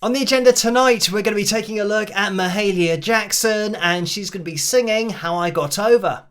On the agenda tonight, we're going to be taking a look at Mahalia Jackson, and she's going to be singing How I Got Over.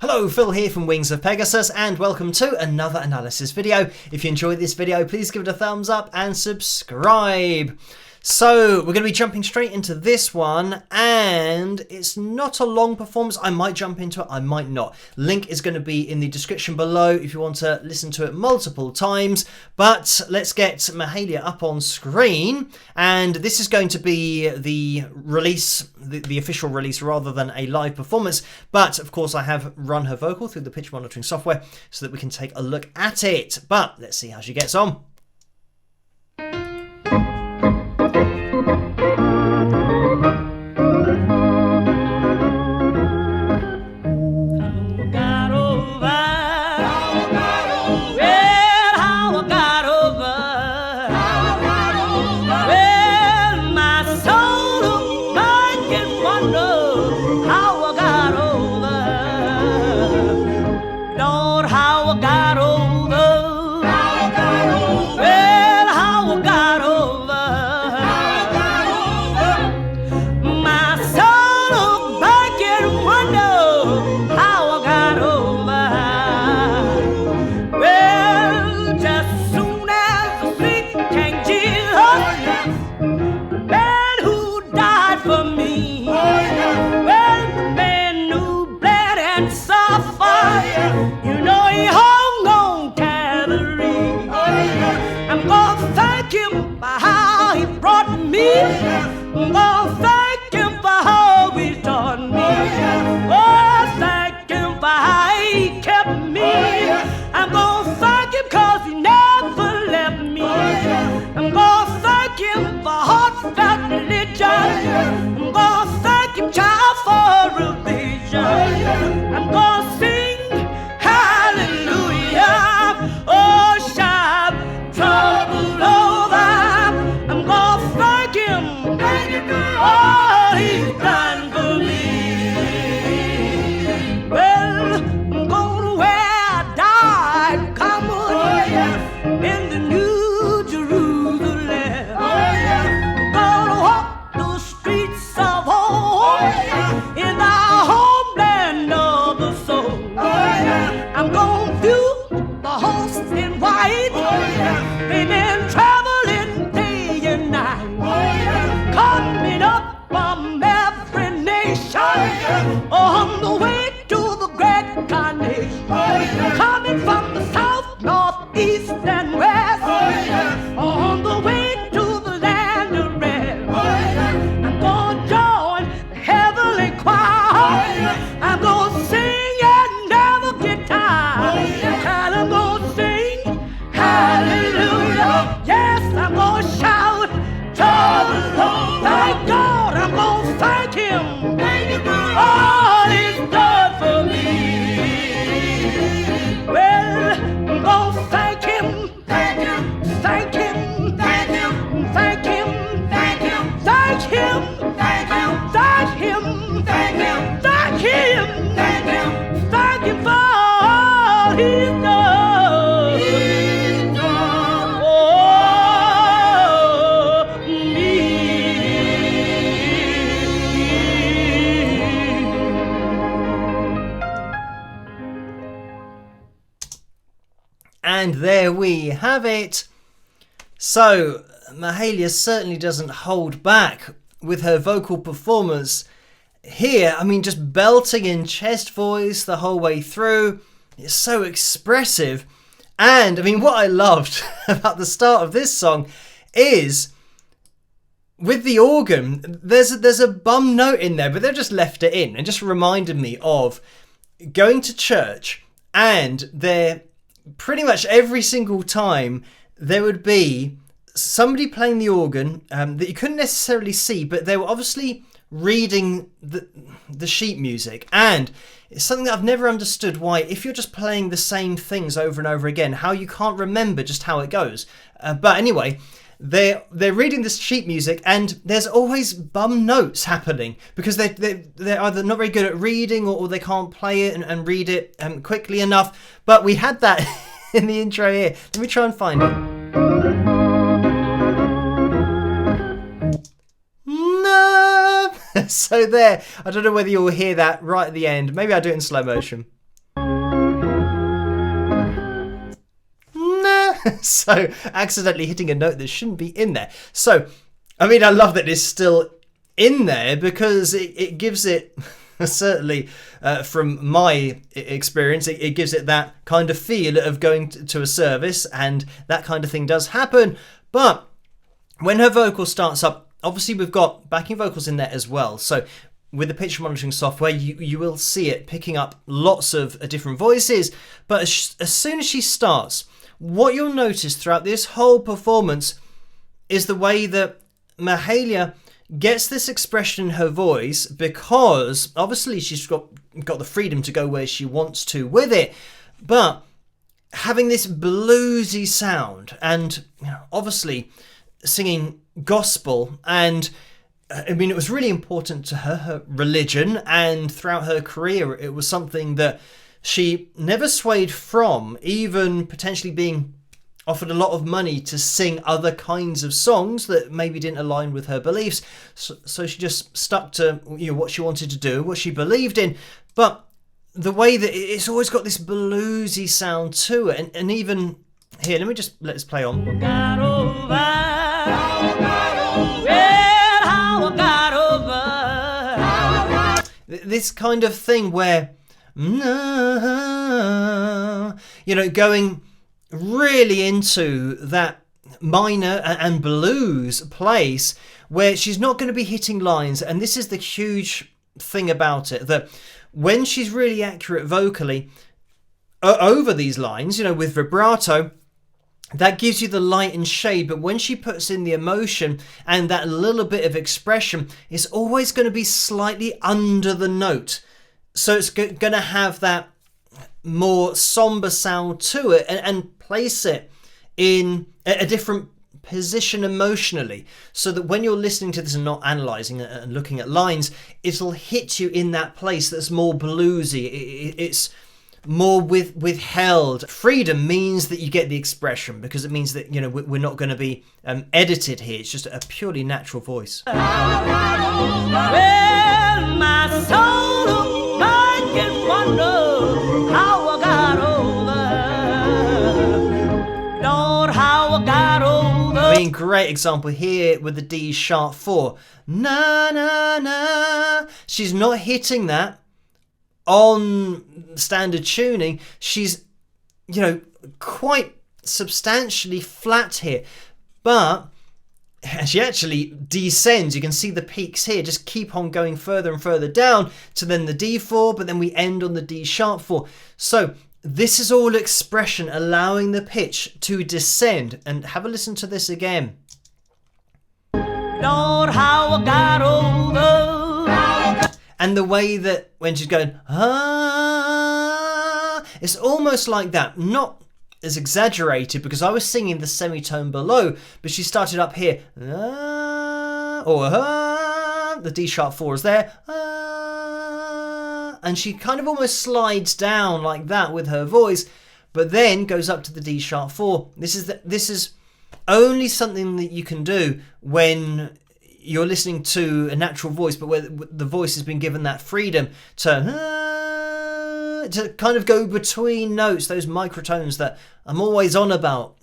Hello, Phil here from Wings of Pegasus, and welcome to another analysis video. If you enjoyed this video, please give it a thumbs up and subscribe. So we're going to be jumping straight into this one, and it's not a long performance. I might jump into it, I might not. Link is going to be in the description below if you want to listen to it multiple times. But let's get Mahalia up on screen, and this is going to be the release, the official release, rather than a live performance. But of course I have run her vocal through the pitch monitoring software so that we can take a look at it. But let's see how she gets on. And there we have it. So Mahalia certainly doesn't hold back with her vocal performance here. I mean, just belting in chest voice the whole way through. It's so expressive. And I mean, what I loved about the start of this song is with the organ, there's a bum note in there, but they've just left it in and just reminded me of going to church, and they're pretty much every single time there would be somebody playing the organ that you couldn't necessarily see, but they were obviously reading the sheet music. And it's something that I've never understood, why if you're just playing the same things over and over again, how you can't remember just how it goes. But anyway, they're reading this sheet music, and there's always bum notes happening because they're either not very good at reading, or they can't play it and read it quickly enough. But we had that in the intro here. Let me try and find it. No. So there. I don't know whether you'll hear that right at the end. Maybe I'll do it in slow motion. So accidentally hitting a note that shouldn't be in there. So, I mean, I love that it's still in there because it gives it, certainly from my experience, it gives it that kind of feel of going to a service, and that kind of thing does happen. But when her vocal starts up, obviously we've got backing vocals in there as well. So with the pitch monitoring software, you will see it picking up lots of different voices. But as soon as she starts, what you'll notice throughout this whole performance is the way that Mahalia gets this expression in her voice, because obviously she's got the freedom to go where she wants to with it, but having this bluesy sound, and obviously singing gospel, and I mean, it was really important to her religion, and throughout her career it was something that she never swayed from, even potentially being offered a lot of money to sing other kinds of songs that maybe didn't align with her beliefs. So she just stuck to what she wanted to do, what she believed in. But the way that it's always got this bluesy sound to it, and even here, let's play on. This kind of thing where, going really into that minor and blues place where she's not going to be hitting lines. And this is the huge thing about it, that when she's really accurate vocally over these lines, with vibrato, that gives you the light and shade. But when she puts in the emotion and that little bit of expression, it's always going to be slightly under the note. So it's going to have that more somber sound to it, and place it in a different position emotionally, so that when you're listening to this and not analysing and looking at lines, it'll hit you in that place that's more bluesy. It's more withheld. Freedom means that you get the expression, because it means that we're not going to be edited here. It's just a purely natural voice. Well, my soul can wonder how I got over. Lord, how I got over. I mean, great example here with the D sharp 4. Na na na. She's not hitting that on standard tuning. She's quite substantially flat here, but she actually descends. You can see the peaks here just keep on going further and further down to then the D4, but then we end on the D sharp 4. So this is all expression, allowing the pitch to descend. And have a listen to this again. Lord, how I got over. And the way that when she's going, it's almost like that. Not as exaggerated, because I was singing the semitone below, but she started up here, the D sharp 4 is there, and she kind of almost slides down like that with her voice, but then goes up to the D sharp 4. This is only something that you can do when you're listening to a natural voice, but where the voice has been given that freedom to kind of go between notes, those microtones that I'm always on about.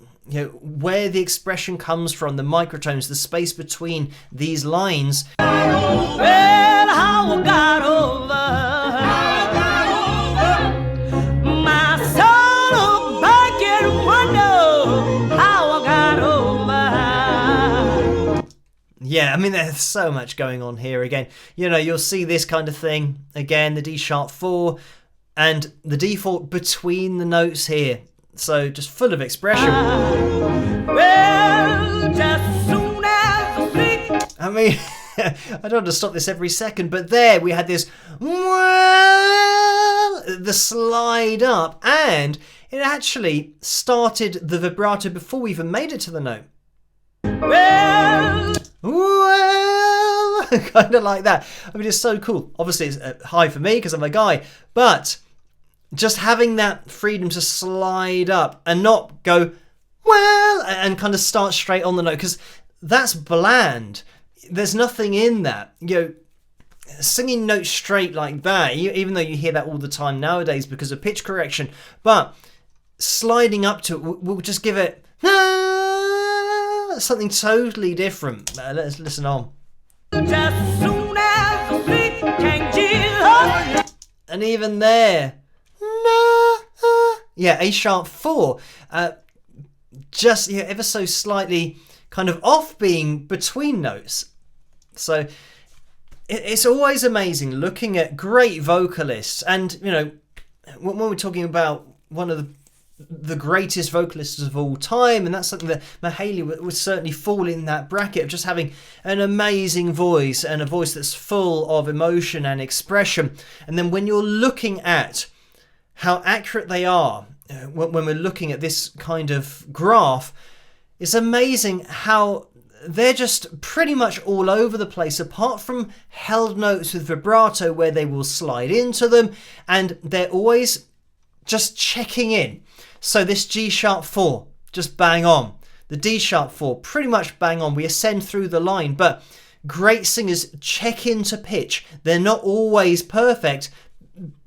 Where the expression comes from, the microtones, the space between these lines. Well, how I got over. My soul back and wonder how I got over. Yeah, I mean, there's so much going on here again. You'll see this kind of thing again, the D sharp 4 and the D4 between the notes here. So just full of expression. Well, just soon as I see. I mean, I don't want to stop this every second, but there we had this, the slide up, and it actually started the vibrato before we even made it to the note. Well, kind of like that. I mean, it's so cool. Obviously, it's high for me because I'm a guy, but just having that freedom to slide up and not go, well, and kind of start straight on the note, because that's bland. There's nothing in that. You know, singing notes straight like that, even though you hear that all the time nowadays because of pitch correction, but sliding up to it will just give it something totally different. Let's listen on. just soon as the sweet can chill. And even there, yeah, A sharp 4, just ever so slightly kind of off being between notes. So it's always amazing looking at great vocalists, and you know, when we're talking about one of the greatest vocalists of all time, and that's something that Mahalia would certainly fall in that bracket of just having an amazing voice and a voice that's full of emotion and expression. And then when you're looking at how accurate they are, when we're looking at this kind of graph, it's amazing how they're just pretty much all over the place, apart from held notes with vibrato where they will slide into them, and they're always just checking in. So this G sharp 4, just bang on. The D sharp 4, pretty much bang on. We ascend through the line, but great singers check into pitch. They're not always perfect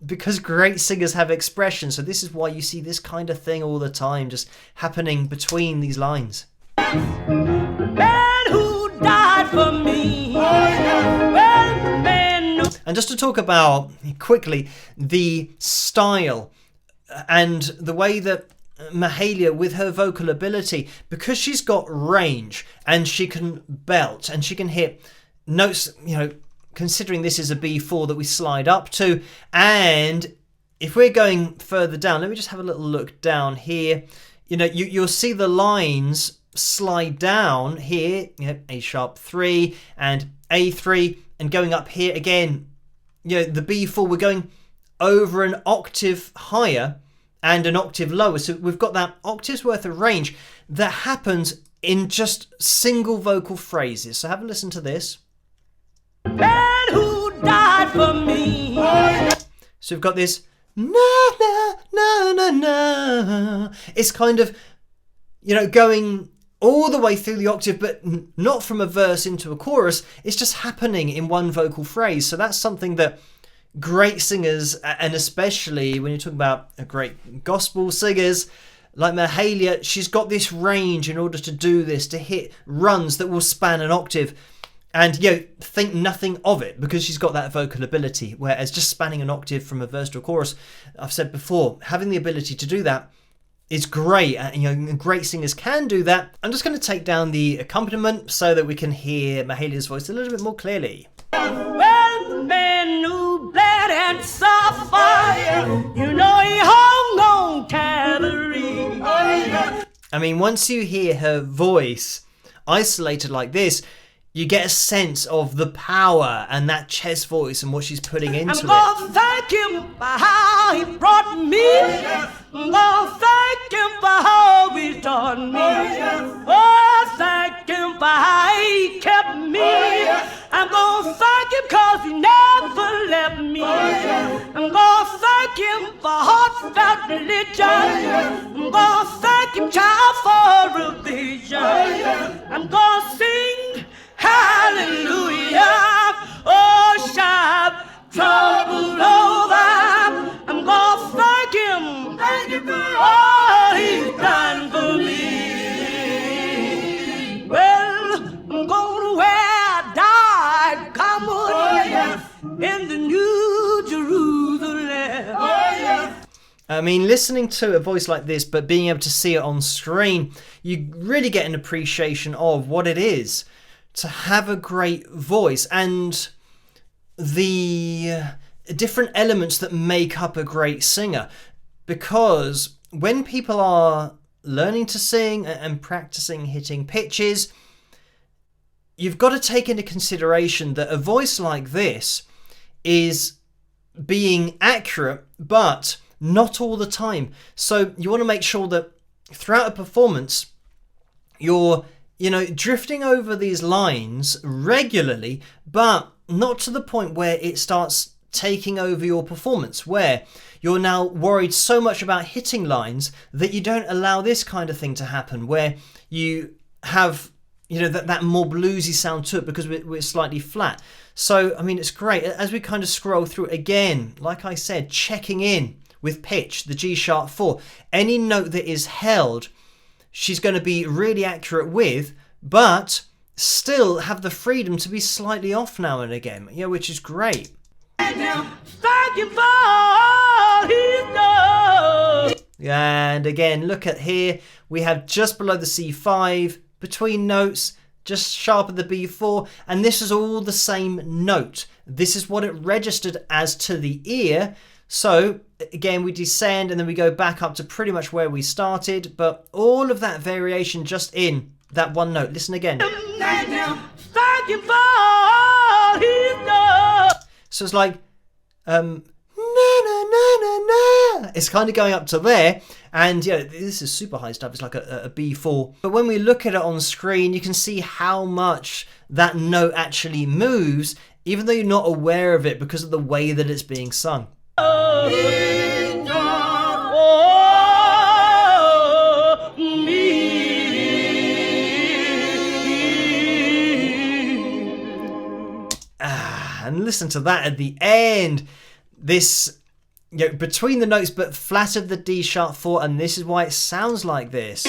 because great singers have expression. So this is why you see this kind of thing all the time, just happening between these lines. Man who died for me. Well, man, no. And just to talk about quickly the style and the way that Mahalia, with her vocal ability, because she's got range and she can belt and she can hit notes, you know, considering this is a B4 that we slide up to, and if we're going further down, let me just have a little look down here. You know, you'll see the lines slide down here, you know, A sharp 3 and A3, and going up here again, you know, the B4, we're going over an octave higher and an octave lower. So we've got that octave's worth of range that happens in just single vocal phrases. So have a listen to this. Man who died for me. So we've got this na na na na na. It's kind of, you know, going all the way through the octave, but not from a verse into a chorus. It's just happening in one vocal phrase. So that's something that great singers, and especially when you're talking about great gospel singers like Mahalia, she's got this range in order to do this, to hit runs that will span an octave. And, you know, think nothing of it because she's got that vocal ability. Whereas just spanning an octave from a verse to a chorus, I've said before, having the ability to do that is great. And, you know, great singers can do that. I'm just going to take down the accompaniment so that we can hear Mahalia's voice a little bit more clearly. Well, the man who bled and suffered, you know he hung on Calvary. I mean, once you hear her voice isolated like this, you get a sense of the power and that chest voice and what she's putting into I'm gonna thank him for how he brought me. I'm gonna thank him for how he taught me. Oh, thank him for how he kept me. I'm gonna thank him cause he never left me. I'm gonna thank him for heartfelt religion. I'm gonna thank him, child, for a vision. I'm gonna sing hallelujah, oh, shout, trouble over. I'm gonna thank him for all he's done for me. Well, I'm gonna wear a dyed garment in the New Jerusalem. I mean, listening to a voice like this, but being able to see it on screen, you really get an appreciation of what it is to have a great voice and the different elements that make up a great singer. Because when people are learning to sing and practicing hitting pitches, you've got to take into consideration that a voice like this is being accurate, but not all the time. So you want to make sure that throughout a performance, you're drifting over these lines regularly, but not to the point where it starts taking over your performance, where you're now worried so much about hitting lines that you don't allow this kind of thing to happen, where you have that more bluesy sound to it because we're slightly flat. So, I mean, it's great. As we kind of scroll through, again, like I said, checking in with pitch, the G sharp 4. Any note that is held, she's going to be really accurate with, but still have the freedom to be slightly off now and again, which is great. And again, look at here, we have just below the C5, between notes, just sharp of the B4, and this is all the same note. This is what it registered as to the ear. So again, we descend and then we go back up to pretty much where we started, but all of that variation just in that one note. Listen again. So it's like na na na na na. It's kind of going up to there, and this is super high stuff. It's like a B4. But when we look at it on screen, you can see how much that note actually moves, even though you're not aware of it because of the way that it's being sung. And listen to that at the end. This, between the notes, but flat of the D sharp 4, and this is why it sounds like this.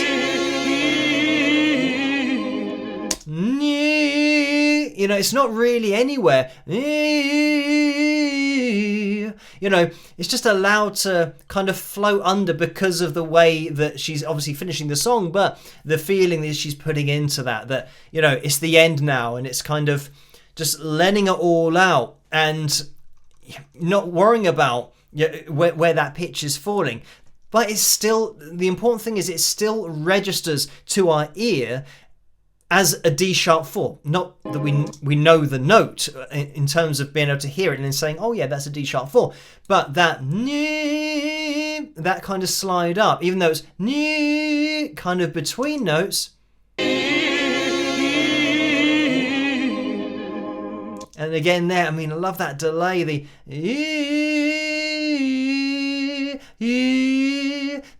It's not really anywhere. It's just allowed to kind of float under because of the way that she's obviously finishing the song, but the feeling that she's putting into that it's the end now, and it's kind of just letting it all out and not worrying about where that pitch is falling. But it's still, the important thing is it still registers to our ear as a D sharp 4. Not that we know the note in terms of being able to hear it and then saying, oh yeah, that's a D sharp 4. But that kind of slide up, even though it's kind of between notes. And again there, I mean, I love that delay, that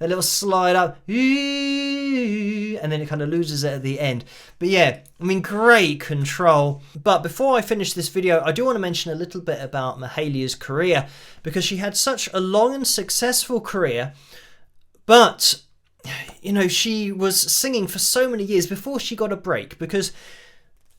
little slide up, and then it kind of loses it at the end. But yeah, I mean, great control. But before I finish this video, I do want to mention a little bit about Mahalia's career, because she had such a long and successful career, but she was singing for so many years before she got a break, because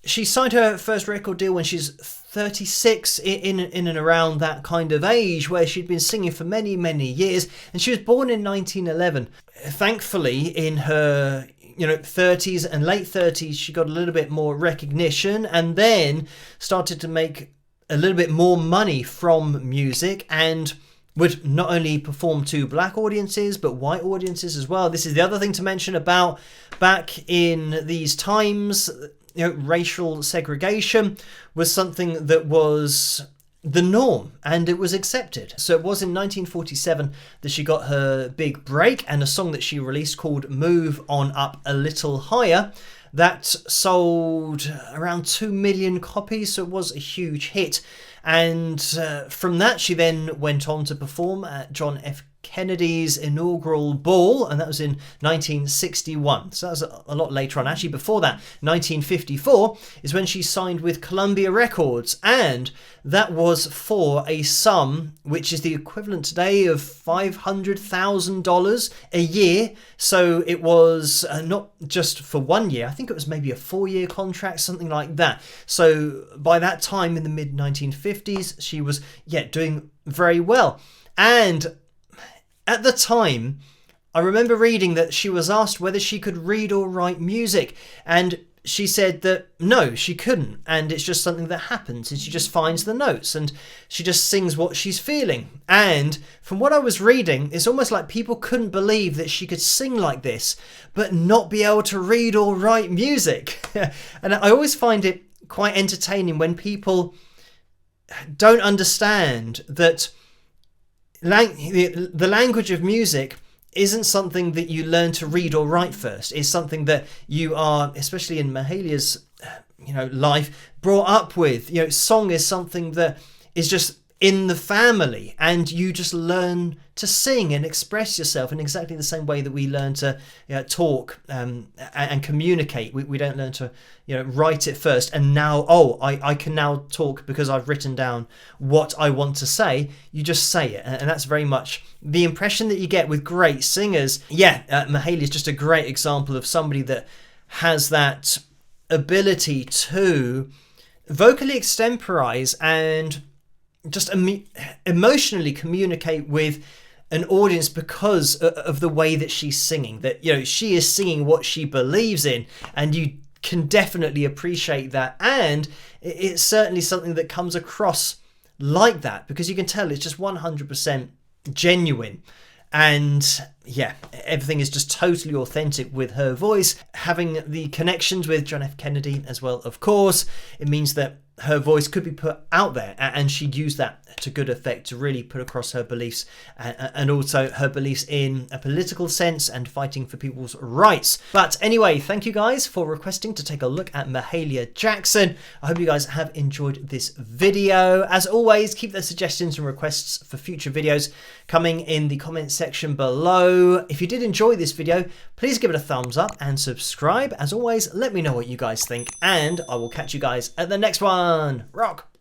she signed her first record deal when she's 36, in and around that kind of age, where she'd been singing for many, many years. And she was born in 1911. Thankfully, in her 30s and late 30s, she got a little bit more recognition and then started to make a little bit more money from music, and would not only perform to black audiences but white audiences as well. This is the other thing to mention about back in these times. Racial segregation was something that was the norm, and it was accepted. So it was in 1947 that she got her big break, and a song that she released called Move On Up a Little Higher that sold around 2 million copies, so it was a huge hit. And from that, she then went on to perform at John F. Kennedy's inaugural ball, and that was in 1961. So that was a lot later on. Actually, before that, 1954 is when she signed with Columbia Records, and that was for a sum which is the equivalent today of $500,000 a year. So it was not just for 1 year. I think it was maybe a 4-year contract, something like that. So by that time in the mid 1950s, she was doing very well. And at the time, I remember reading that she was asked whether she could read or write music, and she said that no, she couldn't, and it's just something that happens, and she just finds the notes and she just sings what she's feeling. And from what I was reading, it's almost like people couldn't believe that she could sing like this but not be able to read or write music. And I always find it quite entertaining when people don't understand that the language of music isn't something that you learn to read or write first. It's something that you are, especially in Mahalia's life, brought up with. Song is something that is just in the family, and you just learn to sing and express yourself in exactly the same way that we learn to talk and communicate. We don't learn to write it first, and now I can now talk because I've written down what I want to say. You just say it, and that's very much the impression that you get with great singers. Mahalia is just a great example of somebody that has that ability to vocally extemporize and just emotionally communicate with an audience because of the way that she's singing. That she is singing what she believes in, and you can definitely appreciate that. And it's certainly something that comes across like that, because you can tell it's just 100% genuine. And everything is just totally authentic with her voice. Having the connections with John F. Kennedy as well, of course, it means that her voice could be put out there, and she'd use that to good effect to really put across her beliefs, and also her beliefs in a political sense and fighting for people's rights. But anyway, thank you guys for requesting to take a look at Mahalia Jackson. I hope you guys have enjoyed this video. As always, keep those suggestions and requests for future videos coming in the comment section below. If you did enjoy this video, please give it a thumbs up and subscribe. As always, let me know what you guys think, and I will catch you guys at the next one. Rock!